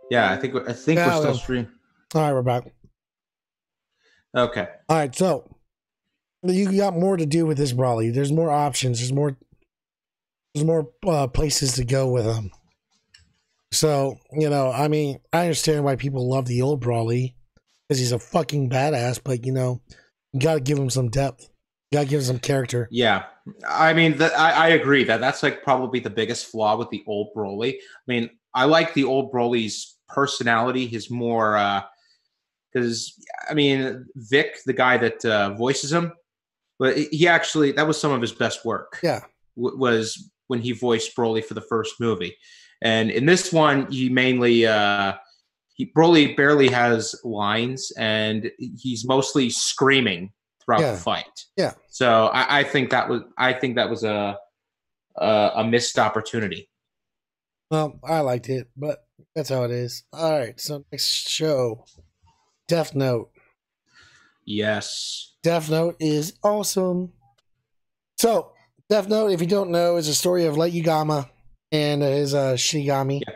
Yeah, I think we're Yeah, still well, streaming. all right, we're back. Okay. All right, so you got more to do with this Brawly. There's more options. There's more places to go with them. So I mean, I understand why people love the old Brawly because he's a fucking badass. But you got to give him some depth. You got to give him some character. Yeah, I mean, I agree that that's like probably the biggest flaw with the old Broly. I mean, I like the old Broly's personality. His more because I mean, Vic, the guy that voices him, but he actually that was some of his best work. Yeah, Was when he voiced Broly for the first movie, and in this one, he mainly Broly barely has lines, and he's mostly screaming throughout the yeah, fight. yeah. So I think that was a missed opportunity. Well, I liked it, but that's how it is. All right, so next show, Death Note. Yes. Death Note is awesome. So, Death Note, if you don't know, is a story of Light Yagami and his Shinigami. Yeah.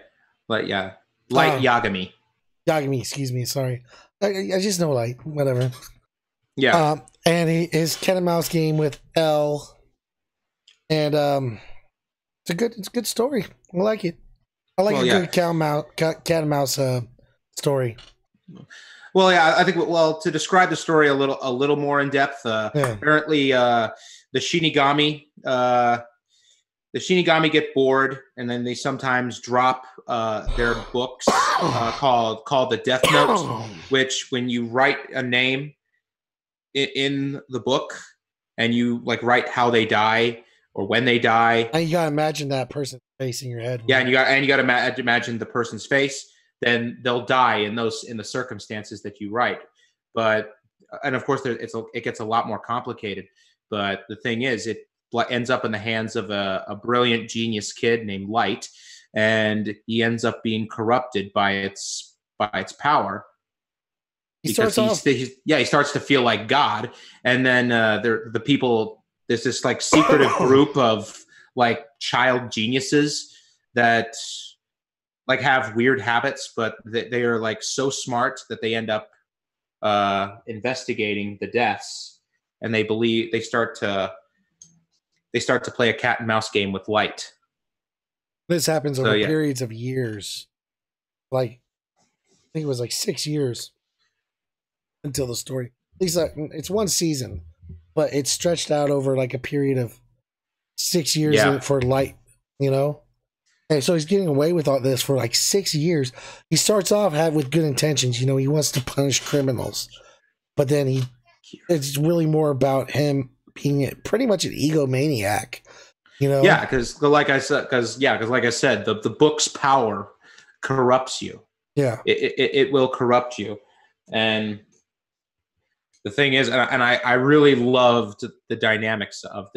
But yeah, Light Uh, Yagami. Yagami, excuse me, sorry. I just know Light, whatever. Yeah. And his cat and mouse game with L. And it's a good story. I like it. I like Well, a yeah. good cat and mouse story. Well, yeah. I think to describe the story a little more in depth. Yeah. Apparently, the Shinigami the Shinigami get bored, and then they sometimes drop their books called the Death Notes, which when you write a name in the book and you like write how they die or when they die, And you gotta imagine that person facing your head. yeah, and you got to imagine the person's face, then they'll die in the circumstances that you write. But and of course it gets a lot more complicated. But the thing is, it ends up in the hands of a brilliant genius kid named Light, and he ends up being corrupted by its power He because starts off. he starts to feel like God, and then the people there's this like secretive group of like child geniuses that like have weird habits, but they are like so smart that they end up investigating the deaths, and they start to play a cat and mouse game with Light. This happens So over yeah, periods of years. Like I think it was like 6 years until the story. At least it's one season, but it's stretched out over like a period of 6 years yeah, for Light. You know, and so he's getting away with all this for like 6 years. He starts off with good intentions. He wants to punish criminals, but then it's really more about him being pretty much an egomaniac. You know, yeah. Because like I said, the book's power corrupts you. yeah. It will corrupt you, and the thing is, and I really loved the dynamics of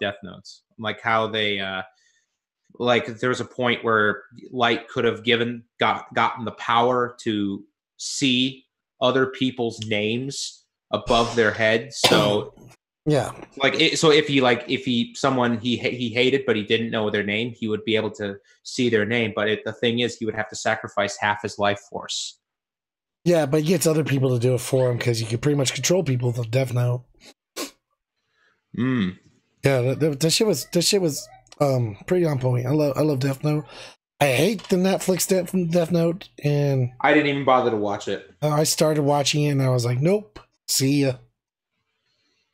Death Notes, like how they like there was a point where Light could have gotten the power to see other people's names above their heads. So Yeah. so if he someone he hated but he didn't know their name, he would be able to see their name. But the thing is, he would have to sacrifice half his life force. Yeah, but he gets other people to do it for him because you can pretty much control people with Death Note. Mm. Yeah, that shit was pretty on point. I love Death Note. I hate the Netflix Death Note, and I didn't even bother to watch it. I started watching it, and I was like, nope, see ya.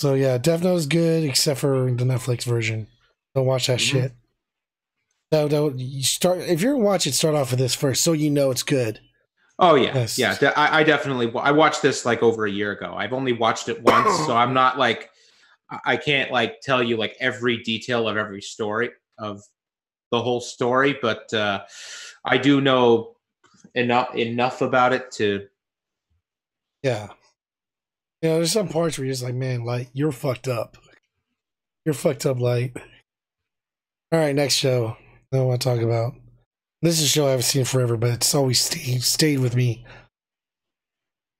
So yeah, Death Note is good except for the Netflix version. Don't watch that Mm-hmm. shit. No, you start if you're gonna watch it. Start off with this first, so you know it's good. Oh yeah, yeah. Yes. I definitely I watched this like over a year ago. I've only watched it once, so I'm not like I can't like tell you like every detail of every story of the whole story, but I do know enough about it to. Yeah. There's some parts where you're just like, man, like you're fucked up. You're fucked up, like. All right, next show I want to talk about. This is a show I haven't seen forever, but it's always stayed with me.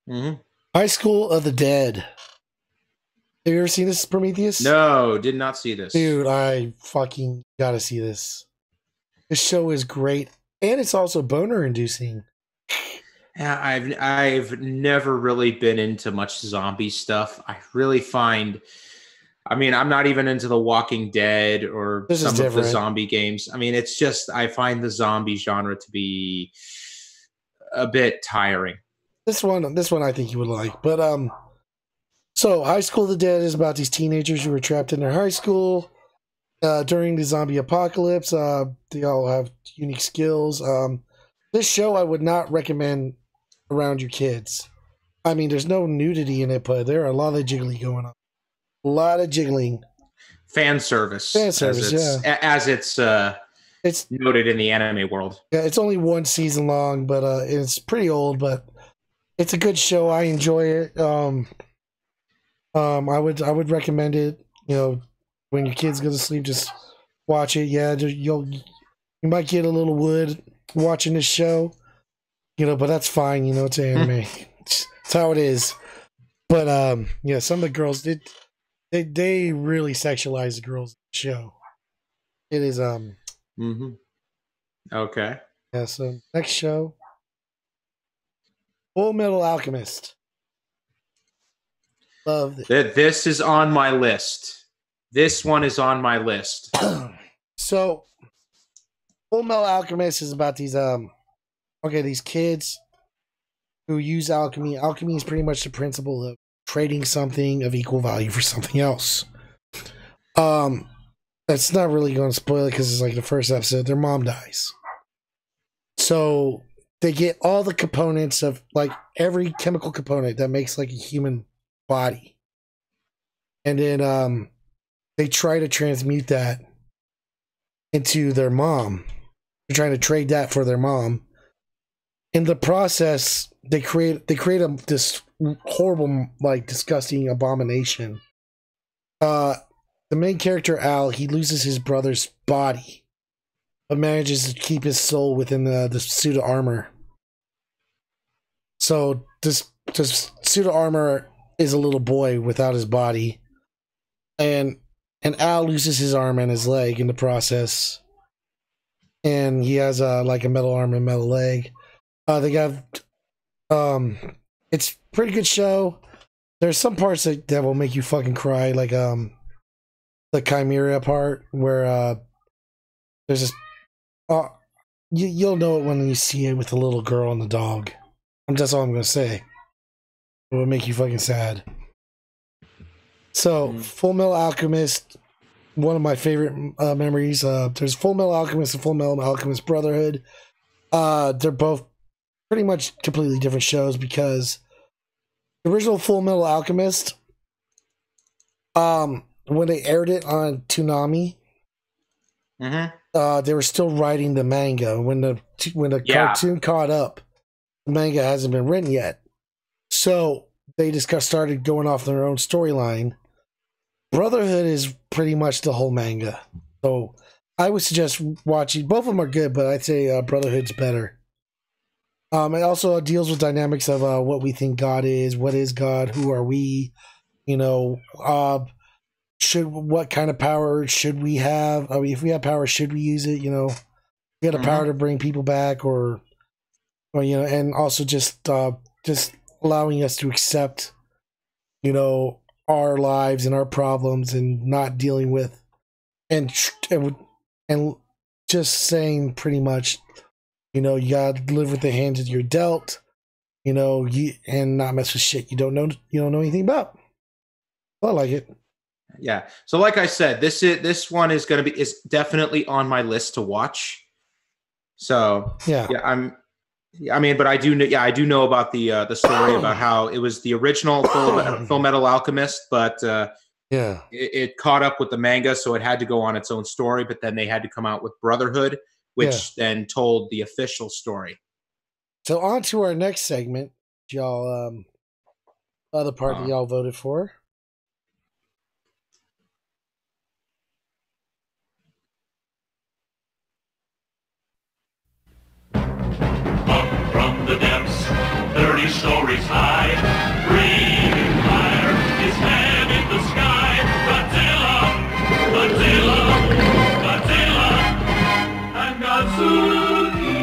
Mhm. High School of the Dead. Have you ever seen this, Prometheus? No, did not see this. Dude, I fucking gotta see this. This show is great, and it's also boner inducing. Yeah, I've never really been into much zombie stuff. I really find, I mean, I'm not even into The Walking Dead or This is some of the different. zombie games. I mean, it's just I find the zombie genre to be a bit tiring. This one I think you would like. But so High School of the Dead is about these teenagers who are trapped in their high school during the zombie apocalypse. They all have unique skills. This show I would not recommend around your kids. I mean, there's no nudity in it, but there are a lot of jiggly going on. A lot of jiggling. Fan service, Fan service, as it's It's noted in the anime world. yeah, it's only one season long, but it's pretty old, but it's a good show. I enjoy it. I would recommend it. You know, when your kids go to sleep, just watch it. Yeah, you might get a little wood watching this show, you know, but that's fine. You know, it's anime. It's how it is. But yeah, some of the girls did they really sexualize the girls in the show. It is Mm-hmm. Okay. yeah. So next show, Full Metal Alchemist. Love it. This is on my list. This one is on my list. So, Full Metal Alchemist is about these kids who use alchemy. Alchemy is pretty much the principle of trading something of equal value for something else. That's not really going to spoil it because it's like the first episode. Their mom dies, so they get all the components of like every chemical component that makes like a human body, and then they try to transmute that into their mom. They're trying to trade that for their mom. In the process, they create this horrible, like disgusting abomination. The main character Al, he loses his brother's body, but manages to keep his soul within the suit of armor. So this suit of armor is a little boy without his body, and Al loses his arm and his leg in the process, and he has like a metal arm and metal leg. They got it's a pretty good show. There's some parts that will make you fucking cry, like the Chimera part where there's this. You'll know it when you see it with the little girl and the dog. That's all I'm gonna say. It will make you fucking sad. So, Full Metal Alchemist, one of my favorite memories. There's Full Metal Alchemist and Full Metal Alchemist Brotherhood. They're both pretty much completely different shows because the original Full Metal Alchemist, when they aired it on Toonami, they were still writing the manga. When the cartoon caught up, the manga hasn't been written yet. So they just started going off their own storyline. Brotherhood is pretty much the whole manga. So I would suggest watching. Both of them are good, but I'd say Brotherhood's better. It also deals with dynamics of what we think God is, what is God, who are we, you know, what kind of power should we have? I mean, if we have power, should we use it? You know, we got the power to bring people back, or you know, and also just allowing us to accept, you know, our lives and our problems and not dealing with and just saying pretty much, you know, you gotta live with the hands that you're dealt, you know, and not mess with shit you don't know anything about. Well, I like it. Yeah. So like I said, this one is definitely on my list to watch. So yeah, but I do know about the story about how it was the original Full Metal Alchemist, but it caught up with the manga, so it had to go on its own story. But then they had to come out with Brotherhood, which then told the official story. So on to our next segment, y'all. Other part that y'all voted for. From the depths, 30 stories high, breathing fire, his head in the sky. Godzilla, Godzilla, Godzilla, and Godzuki.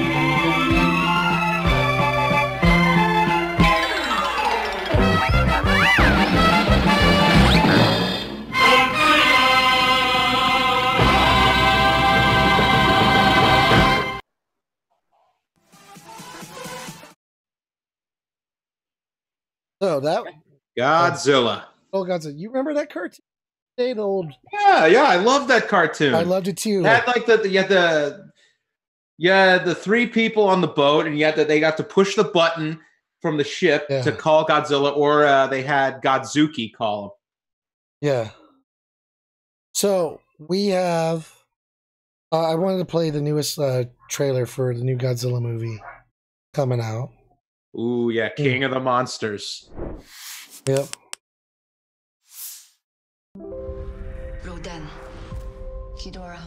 So that Godzilla. oh Godzilla, you remember that cartoon? The old. Yeah, I love that cartoon. I loved it too. It had like you had the three people on the boat, and they got to push the button from the ship to call Godzilla, or they had Godzuki call him. Yeah. So we have. I wanted to play the newest trailer for the new Godzilla movie coming out. Ooh, yeah, King of the Monsters. Yep. Rodan. Ghidorah.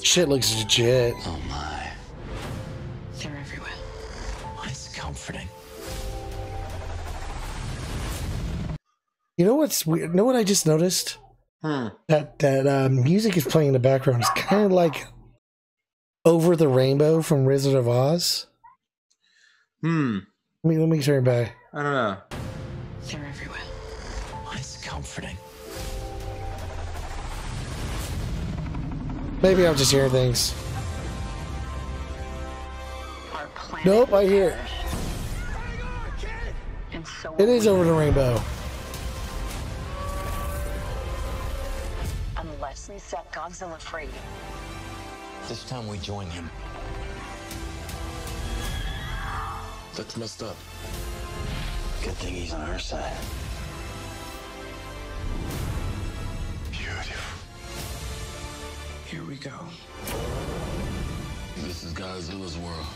Shit looks legit. Oh my. They're everywhere. It's comforting. You know what's weird? You know what I just noticed? That music is playing in the background. It's kind of like Over the Rainbow from Wizard of Oz. Let me turn it back. I don't know. They're everywhere. It's comforting. Maybe I'm just hearing things. Our planet Nope, I hear it. and so It is Over the Rainbow. unless we set Godzilla free. This time we join him. That's messed up. Good thing he's on our side. Beautiful. Here we go. This is Godzilla's world.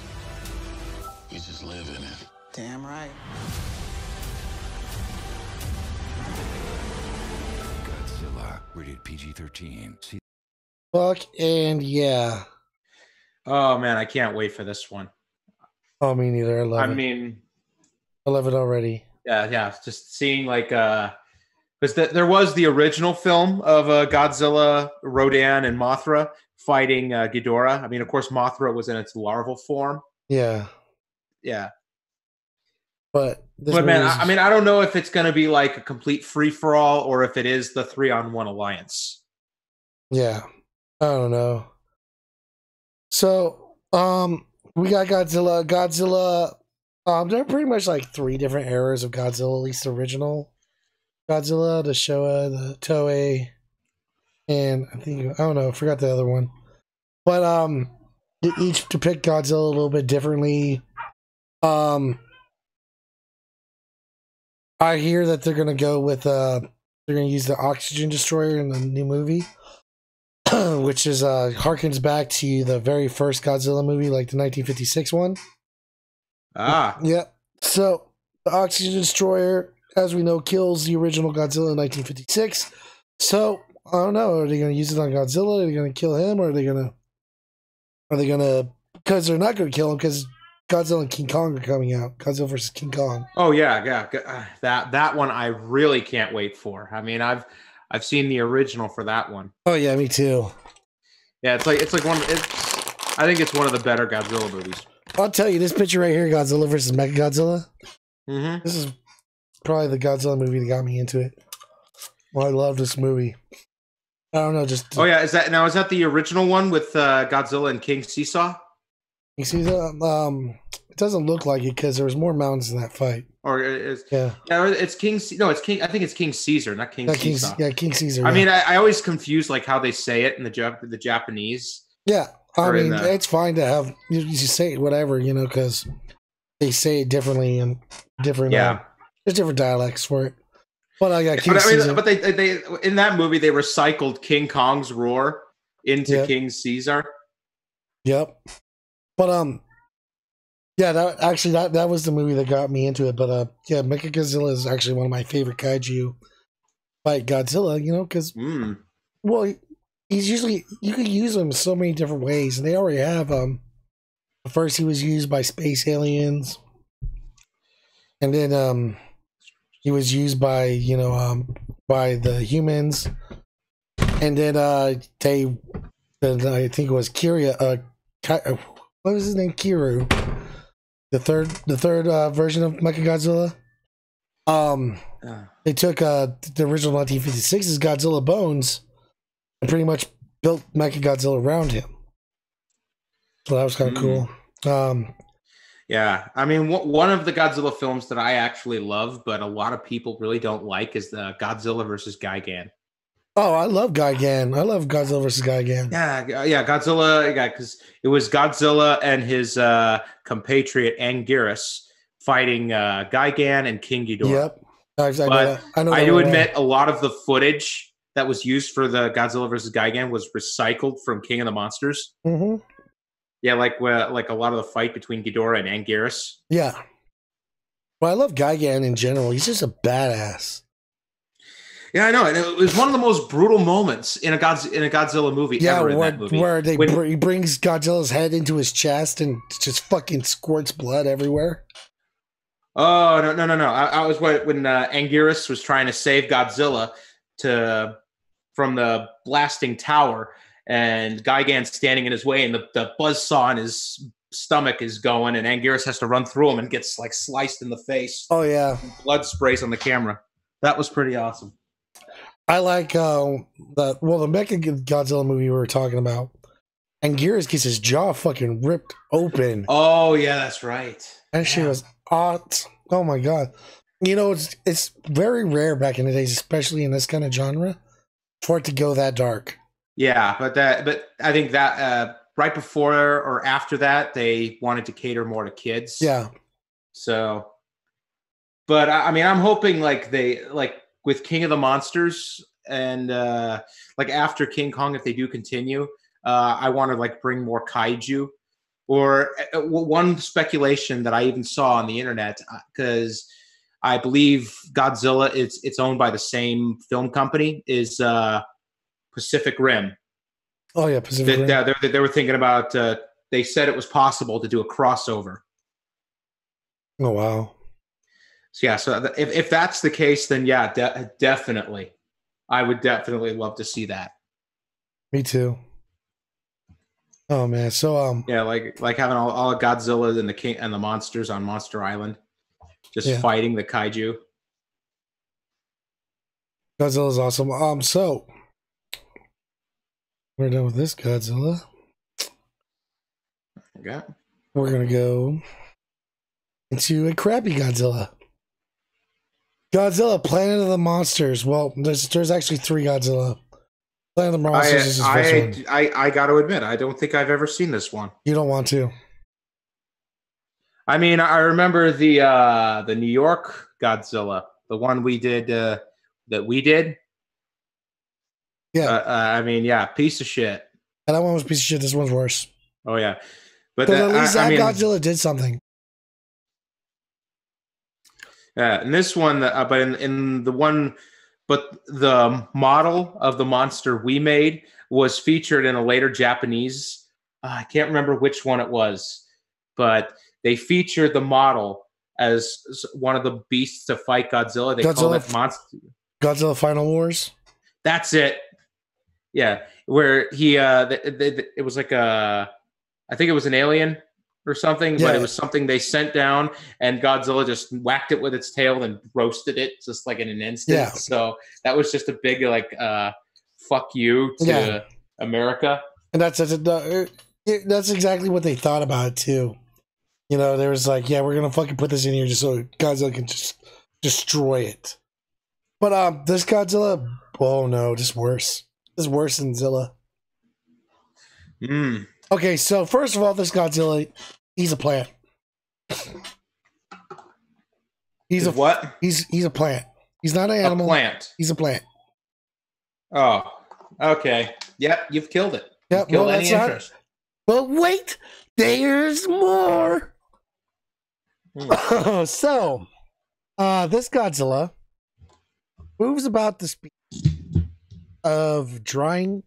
We just live in it. Damn right. Godzilla, rated PG-13. See. Fuck and yeah. Oh man, I can't wait for this one. Oh, me neither. I love it. I mean, I love it already. yeah. Just seeing like because there was the original film of Godzilla, Rodan, and Mothra fighting Ghidorah. I mean, of course, Mothra was in its larval form. Yeah. Yeah. But man, I don't know if it's going to be like a complete free for all or if it is the 3-on-1 alliance. Yeah. I don't know. So, we got Godzilla. There are pretty much like 3 different eras of Godzilla, at least the original Godzilla, the Showa, the Toei, and I don't know, I forgot the other one. But they each depict Godzilla a little bit differently. I hear that they're gonna go with they're gonna use the oxygen destroyer in the new movie. Which is harkens back to the very first Godzilla movie, like the 1956 one. Yeah. So the oxygen destroyer, as we know, kills the original Godzilla in 1956. So I don't know. Are they going to use it on Godzilla? Are they going to kill him, or are they going to? Because they're not going to kill him because Godzilla and King Kong are coming out. Godzilla versus King Kong. Oh yeah. That one I really can't wait for. I mean, I've seen the original for that one. Oh yeah, me too. Yeah, it's like I think it's one of the better Godzilla movies. I'll tell you, this picture right here, Godzilla versus Mechagodzilla. Mm-hmm. This is probably the Godzilla movie that got me into it. Well, I love this movie. I don't know, just oh yeah, is that the original one with Godzilla and King Seesaw? You see that? It doesn't look like it because there was more mountains in that fight. Or it's King. No, it's King. I think it's King Caesar, not King Seesaw. King Caesar. I mean, I always confuse like how they say it in the Japanese. Yeah, I mean, it's fine to have you say whatever, because they say it differently and different. Yeah, there's different dialects for it. But I got King Caesar. But they in that movie they recycled King Kong's roar into King Caesar. Yep. But yeah, that was the movie that got me into it. But yeah, Mechagodzilla is actually one of my favorite kaiju. Fight Godzilla, because well, he's usually you could use him so many different ways, and they already have first he was used by space aliens, and then he was used by by the humans, and then I think it was Kira. What was his name? Kiru. The third version of Mechagodzilla. They took the original 1956's Godzilla bones and pretty much built Mechagodzilla around him. So that was kind of cool. Yeah, I mean, one of the Godzilla films that I actually love, but a lot of people really don't like, is the Godzilla versus Gigan. Oh, I love Gigan. I love Godzilla versus Gigan. Yeah, Godzilla. Yeah, because it was Godzilla and his compatriot Anguirus fighting Gigan and King Ghidorah. Yep. I know But that. I know I that do right admit a lot of the footage that was used for the Godzilla versus Gigan was recycled from King of the Monsters. Mm-hmm. Yeah, like a lot of the fight between Ghidorah and Anguirus. Yeah. Well, I love Gigan in general. He's just a badass. Yeah, I know, and it was one of the most brutal moments in a Godzilla movie ever. In that movie, where he brings Godzilla's head into his chest and just fucking squirts blood everywhere. Oh no! I was when Anguirus was trying to save Godzilla from the blasting tower, and Gigan's standing in his way, and the buzzsaw in his stomach is going, and Anguirus has to run through him and gets like sliced in the face. Oh yeah, blood sprays on the camera. That was pretty awesome. I like the Mecha Godzilla movie we were talking about. Anguirus gets his jaw fucking ripped open. Oh yeah, that's right. That shit was hot. Oh my god. You know, it's very rare back in the days, especially in this kind of genre, for it to go that dark. Yeah, but I think that right before or after that, they wanted to cater more to kids. Yeah. So, but I mean, I'm hoping like with King of the Monsters and like after King Kong, if they do continue, I want to like bring more kaiju. Or one speculation that I even saw on the internet, because I believe Godzilla, it's owned by the same film company, is Pacific Rim. Oh yeah, Pacific Rim. Yeah, they were thinking about. They said it was possible to do a crossover. Oh wow. So yeah, so if that's the case, then yeah, definitely, I would definitely love to see that. Me too. Oh man, so yeah, like having all of Godzilla and the King and the monsters on Monster Island, just fighting the kaiju. Godzilla's awesome. So we're done with this Godzilla. Okay. We're gonna go into a crappy Godzilla. Godzilla, Planet of the Monsters. Well, there's actually 3 Godzilla. Planet of the Monsters is his first one. I got to admit, I don't think I've ever seen this one. You don't want to? I mean, I remember the New York Godzilla, the one we did that we did. Yeah. I mean, yeah, piece of shit. And that one was a piece of shit. This one's worse. Oh yeah, but at least that Godzilla did something. Yeah, in this one, but in the one. But the model of the monster we made was featured in a later Japanese. I can't remember which one it was, but they featured the model as one of the beasts to fight Godzilla. They call it monster. Godzilla Final Wars. That's it. Yeah, where he it was like I think it was an alien or something, but it was something they sent down, and Godzilla just whacked it with its tail and roasted it just like in an instant. Yeah. So that was just a big like fuck you to America. And that's exactly what they thought about it too. You know, there was like, yeah, we're gonna fucking put this in here just so Godzilla can just destroy it. But this Godzilla, oh no, just worse. It's worse than Zilla. Okay, so first of all, this Godzilla, he's a plant. He's a what? He's a plant. He's not an animal. A plant. He's a plant. Oh, okay. Yep, you've killed it. Yep, killed any interest. But wait, there's more. So, this Godzilla moves about the speed of drying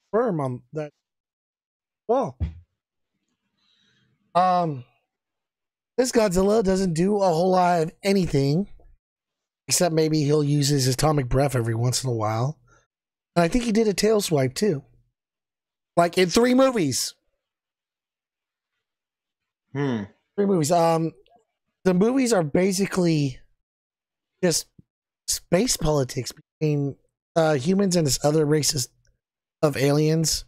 sperm on that wall. This Godzilla doesn't do a whole lot of anything, except maybe he'll use his atomic breath every once in a while. And I think he did a tail swipe too, like in 3 movies. 3 movies. The movies are basically just space politics between humans and this other races of aliens.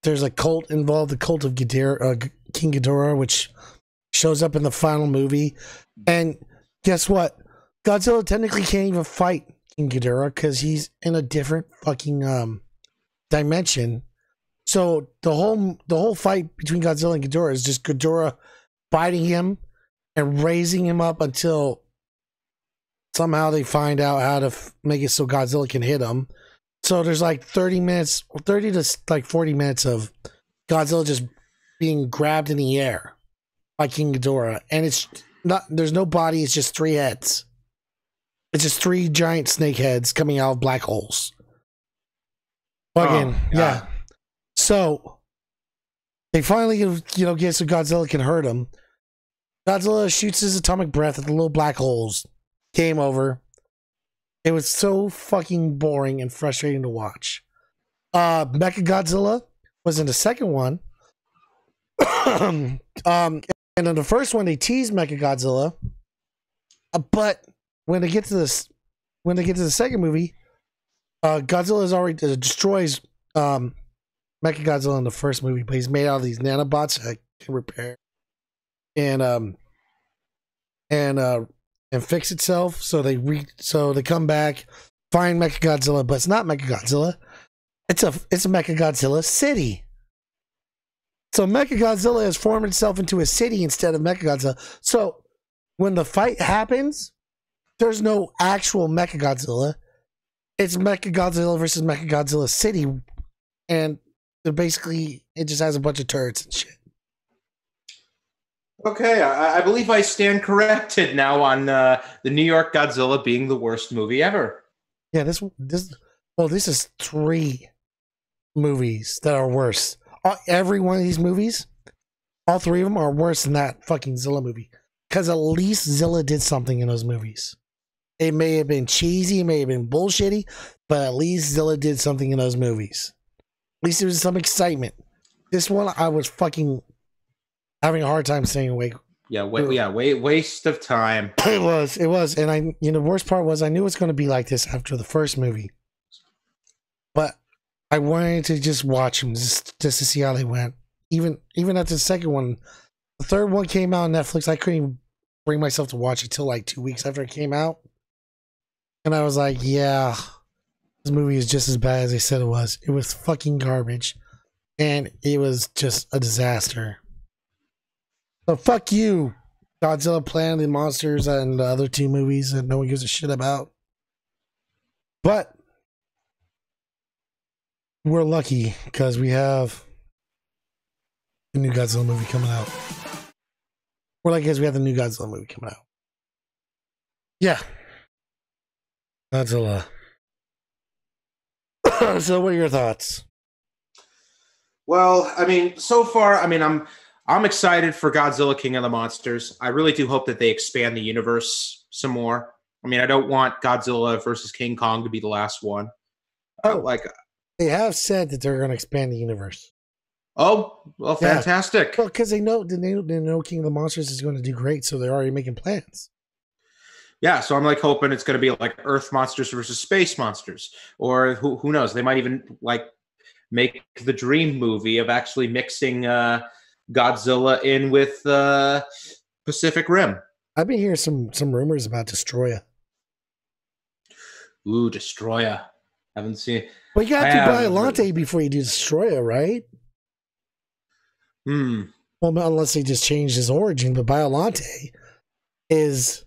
There's a cult involved, the cult of King Ghidorah, which shows up in the final movie. And guess what? Godzilla technically can't even fight King Ghidorah because he's in a different fucking dimension. So the whole fight between Godzilla and Ghidorah is just Ghidorah fighting him and raising him up until somehow they find out how to make it so Godzilla can hit him. So there's like 30 to like 40 minutes of Godzilla just being grabbed in the air by King Ghidorah. And it's not, there's no body, it's just 3 heads. It's just 3 giant snake heads coming out of black holes. Fucking, yeah. So they finally, get so Godzilla can hurt him. Godzilla shoots his atomic breath at the little black holes. Game over. It was so fucking boring and frustrating to watch. Mechagodzilla was in the second one. And in the first one, they teased Mechagodzilla. But when they get to the second movie, Godzilla is already destroys Mechagodzilla in the first movie, but he's made out of these nanobots that can repair and fix itself. So they come back, find Mechagodzilla, but it's not Mechagodzilla. It's a Mechagodzilla city. So Mechagodzilla has formed itself into a city instead of Mechagodzilla. So when the fight happens, there's no actual Mechagodzilla. It's Mechagodzilla versus Mechagodzilla City, and basically it just has a bunch of turrets and shit. Okay, I believe I stand corrected now on the New York Godzilla being the worst movie ever. Yeah, this is 3 movies that are worse. Every one of these movies, all 3 of them are worse than that fucking Zilla movie. Because at least Zilla did something in those movies. It may have been cheesy, it may have been bullshitty, but at least Zilla did something in those movies. At least there was some excitement. This one, I was fucking having a hard time staying awake. Waste of time. It was. And the worst part was I knew it was going to be like this after the first movie. But I wanted to just watch them just to see how they went. Even after the second one, the third one came out on Netflix. I couldn't even bring myself to watch it till like 2 weeks after it came out. And I was like, yeah, this movie is just as bad as they said it was. It was fucking garbage. And it was just a disaster. So fuck you, Godzilla, Planet of the Monsters, and the other 2 movies that no one gives a shit about. But we're lucky because we have the new Godzilla movie coming out. We're lucky because we have the new Godzilla movie coming out. Yeah. Godzilla. So what are your thoughts? Well, I mean, so far, I'm excited for Godzilla King of the Monsters. I really do hope that they expand the universe some more. I mean, I don't want Godzilla versus King Kong to be the last one. They have said that they're going to expand the universe. Oh, well, fantastic. Yeah. Well, because they know King of the Monsters is going to do great, so they're already making plans. Yeah, so I'm hoping it's going to be like Earth monsters versus space monsters, or who knows? They might even make the dream movie of actually mixing Godzilla in with Pacific Rim. I've been hearing some rumors about Destroyer. Ooh, Destroyer. Haven't seen. Well, you got to do Biollante before you do Destroyer, right? Well, unless they just changed his origin, but Biollante is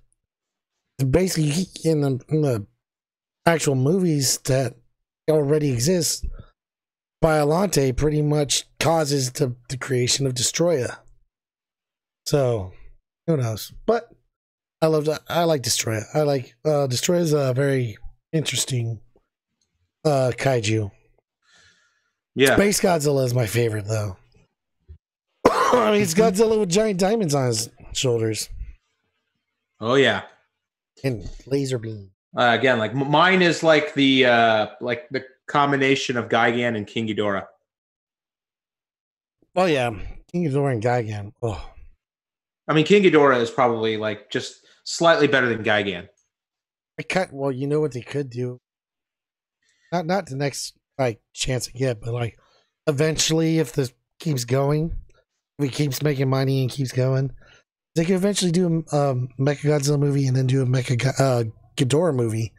basically in the actual movies that already exist. Biollante pretty much causes the creation of Destroyer. So, who knows? But I like Destroyer. I like Destroyer's a very interesting kaiju. Yeah. Space Godzilla is my favorite, though. I mean, it's Godzilla with giant diamonds on his shoulders. Oh, yeah. And laser beam. Again, mine is the combination of Gigan and King Ghidorah. Oh yeah, King Ghidorah and Gigan. Oh, I mean, King Ghidorah is probably just slightly better than Gigan. Well, you know what they could do? Not the next chance I get, but eventually, if this keeps going, if he keeps making money and keeps going, They could eventually do a Mechagodzilla movie and then do a Ghidorah movie.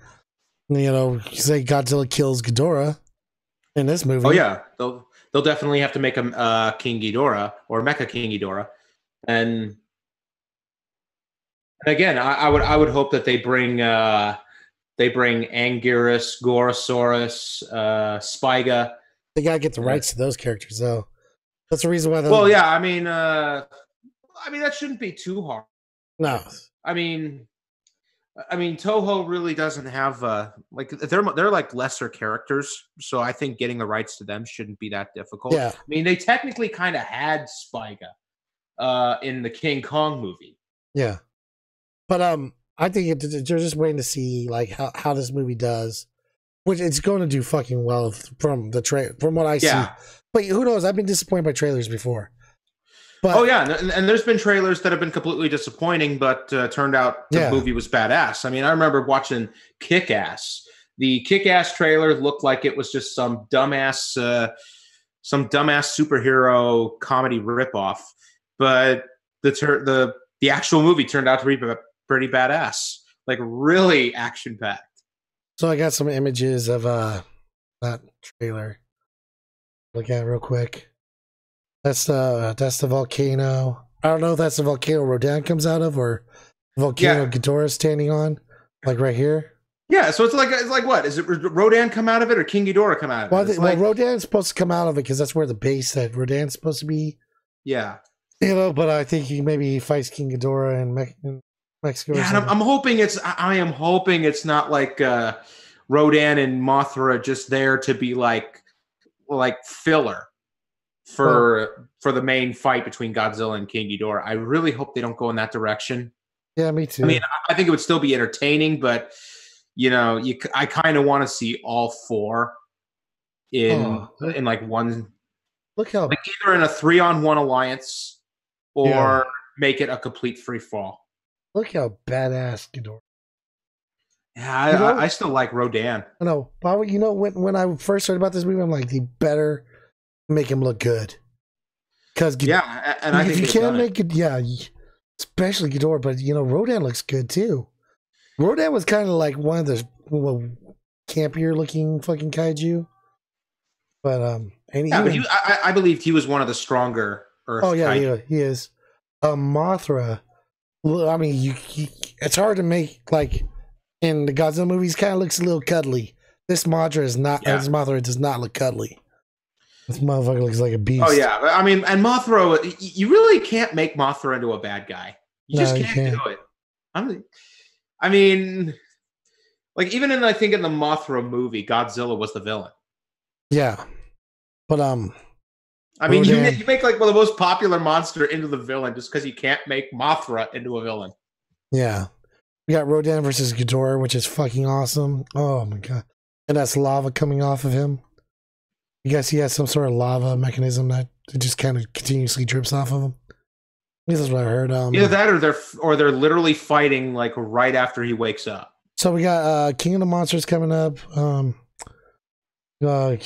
You know, say Godzilla kills Ghidorah in this movie. Oh yeah, they'll definitely have to make a King Ghidorah or Mecha King Ghidorah, and again, I would hope that they bring Anguirus, Gorosaurus, Spiga. They gotta get the rights to those characters, though. That's the reason why. Well, yeah, I mean that shouldn't be too hard. No, I mean, Toho really doesn't have like they're like lesser characters, so I think getting the rights to them shouldn't be that difficult. Yeah. I mean, they technically kind of had Spiga in the King Kong movie. Yeah, but I think they're just waiting to see like how this movie does, which it's going to do fucking well from what I see. But who knows? I've been disappointed by trailers before. But, oh yeah, and there's been trailers that have been completely disappointing, but turned out the movie was badass. I mean, I remember watching Kick-Ass. The Kick-Ass trailer looked like it was just some dumbass superhero comedy ripoff, but the actual movie turned out to be pretty badass, like really action packed. So I got some images of that trailer. Look at it real quick. That's the volcano. I don't know if that's the volcano Rodan comes out of or volcano Ghidorah is standing on, like right here. Yeah, so it's like what? Is it Rodan come out of it or King Ghidorah come out of it? Well, Rodan's supposed to come out of it because that's where the base that Rodan's supposed to be. Yeah. You know, but I think he fights King Ghidorah in Mexico. Yeah, and I'm hoping I am hoping it's not like Rodan and Mothra just there to be like filler for the main fight between Godzilla and King Ghidorah. I really hope they don't go in that direction. Yeah, me too. I mean, I think it would still be entertaining, but you know, I kind of want to see all four in like one. Look how like either in a 3-on-1 alliance or make it a complete free fall. Look how badass Ghidorah. Yeah, I still like Rodan. I know, but you know, when I first heard about this movie, I'm like, they better make him look good. Because and I think you can't make it, especially Ghidorah, but you know, Rodan looks good too. Rodan was kind of like one of the campier looking fucking kaiju, but I believed he was one of the stronger Earth. Oh yeah, kaiju. he is. Mothra. I mean, it's hard to make like in the Godzilla movies. Kind of looks a little cuddly. This Mothra is not. This Mothra does not look cuddly. This motherfucker looks like a beast. Oh yeah, I mean, and Mothra, you really can't make Mothra into a bad guy. You just can't do it. I mean, like even I think in the Mothra movie, Godzilla was the villain. Yeah, but I mean, you make like one of the most popular monster into the villain just because you can't make Mothra into a villain. Yeah, we got Rodan versus Ghidorah, which is fucking awesome. Oh my god, and that's lava coming off of him. I guess he has some sort of lava mechanism that just kind of continuously drips off of him. This is what I heard. Either that, or they're literally fighting like right after he wakes up. So we got King of the Monsters coming up. Godzilla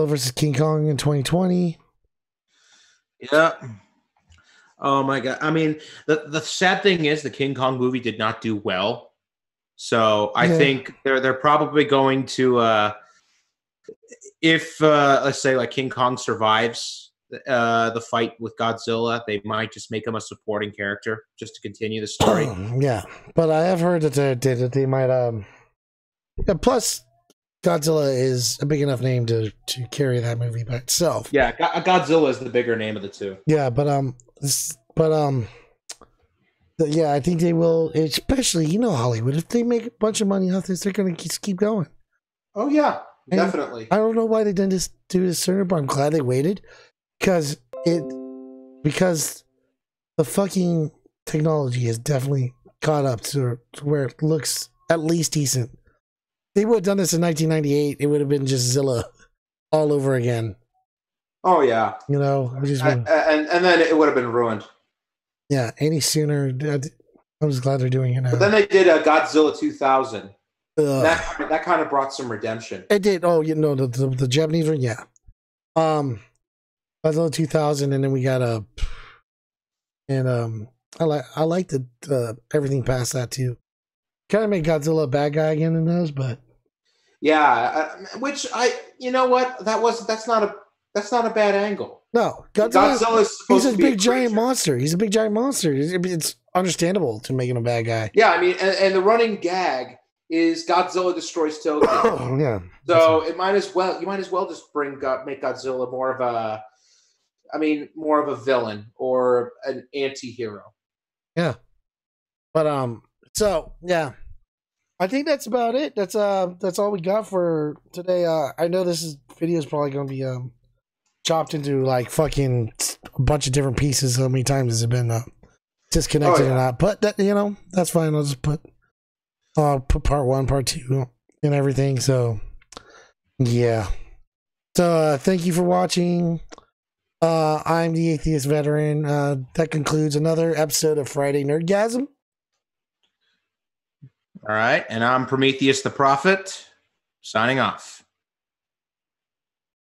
versus King Kong in 2020. Yeah. Oh my god. I mean, the sad thing is the King Kong movie did not do well. So I think they're probably going to if let's say like King Kong survives the fight with Godzilla, they might just make him a supporting character just to continue the story. Yeah, but I have heard that they might. Plus, Godzilla is a big enough name to carry that movie by itself. Yeah, Godzilla is the bigger name of the two. Yeah, yeah, I think they will. Especially, you know, Hollywood. If they make a bunch of money off this, they're going to keep going. Oh yeah, definitely. I don't know why they didn't just do this sooner, but I'm glad they waited because the fucking technology has definitely caught up to where it looks at least decent. They would have done this in 1998. It would have been just Zilla all over again. Oh yeah, you know, and then it would have been ruined. Yeah, any sooner. I was glad they're doing it now. But then they did Godzilla 2000. That kind of brought some redemption. It did. Oh, you know, the Japanese one, yeah. Godzilla 2000, and then we got a I like the everything past that too. Kind of made Godzilla a bad guy again in those, but Yeah, which you know what? That's not a bad angle. no, Godzilla's supposed he's to a be big giant monster. He's a big giant monster. It's understandable to make him a bad guy. Yeah, I mean, and the running gag is Godzilla destroys Tokyo. Yeah. So you might as well just make Godzilla more of a villain or an anti-hero. Yeah. But so yeah. I think that's about it. That's all we got for today. I know this video is probably gonna be chopped into like fucking a bunch of different pieces. How many times has it been disconnected or not? But that, that's fine. I'll just put part 1, part 2 and everything. So yeah. So thank you for watching. I'm the Atheist Veteran. That concludes another episode of Friday Nerdgasm. All right, and I'm Prometheus the Prophet, signing off.